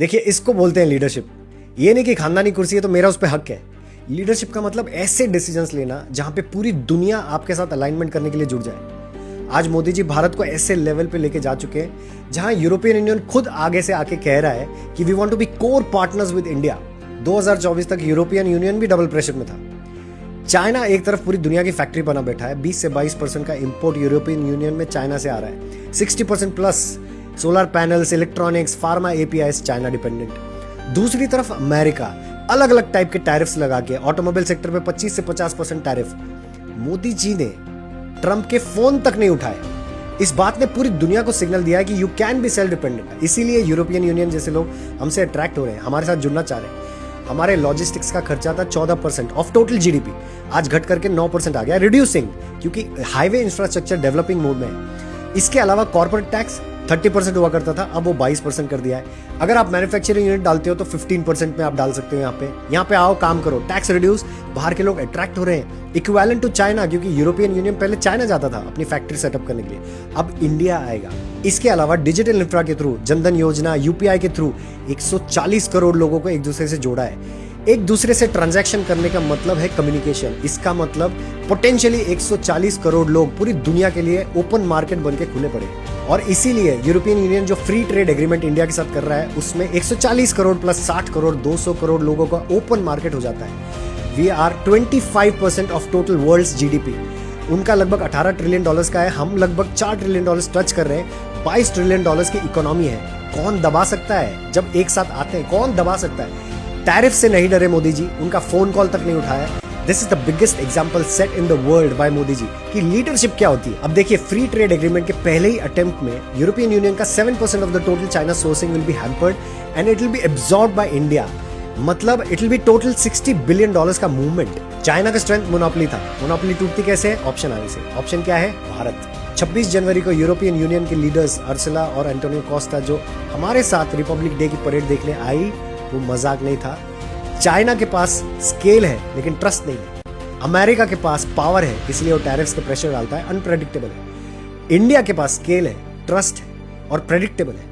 देखिए, इसको बोलते हैं लीडरशिप। ये नहीं कि खानदानी कुर्सी है तो मेरा उस पर हक है। लीडरशिप का मतलब ऐसे डिसीजंस लेना जहां पे पूरी दुनिया आपके साथ अलाइनमेंट करने के लिए जुड़ जाए। आज मोदी जी भारत को ऐसे लेवल पे लेके जा चुके हैं जहां यूरोपियन यूनियन खुद आगे से आके कह रहा है कि we want to be core partners with India. 2024 तक यूरोपियन यूनियन भी डबल प्रेशर में था। चाइना एक तरफ पूरी दुनिया की फैक्ट्री बना बैठा है। 20 से 22% का इंपोर्ट यूरोपियन यूनियन में चाइना से आ रहा है। 60% plus solar panels, electronics, pharma APIs China dependent. दूसरी तरफ अमेरिका अलग अलग टाइप के टैरिफ्स लगा के ऑटोमोबाइल सेक्टर पे 25 से 50% टैरिफ। मोदी जी ने ट्रंप के फोन तक नहीं उठाए। इस बात ने पूरी दुनिया को सिग्नल दिया है कि you can be self dependent. इसीलिए यूरोपियन यूनियन जैसे लोग हमसे अट्रैक्ट हो रहे हैं, हमारे साथ जुड़ना चाह रहे हैं। हमारे लॉजिस्टिक्स का खर्चा था 14% ऑफ टोटल जीडीपी, आज घट करके 9% आ गया, रिड्यूसिंग, क्योंकि हाईवे इंफ्रास्ट्रक्चर डेवलपिंग मोड में है। इसके अलावा कॉर्पोरेट टैक्स 30% हुआ करता था, अब वो 22% कर दिया है। अगर आप मैन्युफैक्चरिंग यूनिट डालते हो तो 15% में आप डाल सकते हो। यहाँ पे आओ, काम करो, टैक्स रिड्यूस, बाहर के लोग अट्रैक्ट हो रहे हैं। इक्विवेलेंट टू चाइना, क्योंकि यूरोपियन यूनियन पहले चाइना जाता था अपनी फैक्ट्री सेटअप करने के लिए, अब इंडिया आएगा। इसके अलावा डिजिटल इंफ्रा के थ्रू, जनधन योजना, यूपीआई के थ्रू 140 करोड़ लोगों को एक दूसरे से जोड़ा है। एक दूसरे से ट्रांजैक्शन करने का मतलब है कम्युनिकेशन। इसका मतलब पोटेंशियली 140 करोड़ लोग पूरी दुनिया के लिए ओपन मार्केट बन के खुले पड़े। और इसीलिए यूरोपियन यूनियन जो फ्री ट्रेड एग्रीमेंट इंडिया के साथ कर रहा है, उसमें 140 करोड़ प्लस 60 करोड़ 200 करोड़ लोगों का ओपन मार्केट हो जाता है। We are 25% of total world's GDP. उनका लगभग $18 ट्रिलियन का है, हम लगभग $4 ट्रिलियन टच कर रहे हैं। $22 ट्रिलियन की इकोनॉमी है। कौन दबा सकता है? जब एक साथ आते हैं कौन दबा सकता है? टैरिफ से नहीं डरे मोदी जी, उनका फोन कॉल तक नहीं उठाया। This is the biggest example set in the world by Modi ji कि लीडरशिप क्या होती है। अब देखिए, फ्री ट्रेड एग्रीमेंट के पहले ही अटेम्प्ट में यूरोपियन यूनियन का 7% of the total China sourcing will be hampered and it will be absorbed by India. मतलब it will be total $60 billion का मूवमेंट। चाइना का स्ट्रेंथ मोनोपोली था। मोनोपोली टूटती कैसे? ऑप्शन आने से। ऑप्शन क्या है? भारत। 26 जनवरी को यूरोपियन यूनियन के लीडर्स अर्सुला और एंटोनियो कोस्टा जो हमारे साथ रिपब्लिक डे की परेड देखने आई, वो मजाक नहीं था। चाइना के पास स्केल है लेकिन ट्रस्ट नहीं है। अमेरिका के पास पावर है, इसलिए वो टैरिफ्स के प्रेशर डालता है, अनप्रेडिक्टेबल है। इंडिया के पास स्केल है, ट्रस्ट है और प्रेडिक्टेबल है।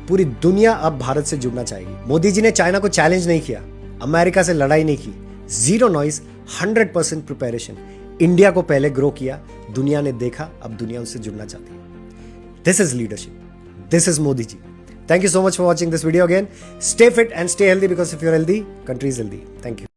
पूरी दुनिया अब भारत से जुड़ना चाहेगी। मोदी जी ने चाइना को चैलेंज नहीं किया, अमेरिका से लड़ाई नहीं की। Zero noise, 100% preparation. इंडिया को पहले ग्रो किया, दुनिया ने देखा, अब दुनिया उससे जुड़ना चाहती है। This is leadership, this is Modi ji. Thank you so much for watching this video again. Stay fit and stay healthy, because if you're healthy, country is healthy. Thank you.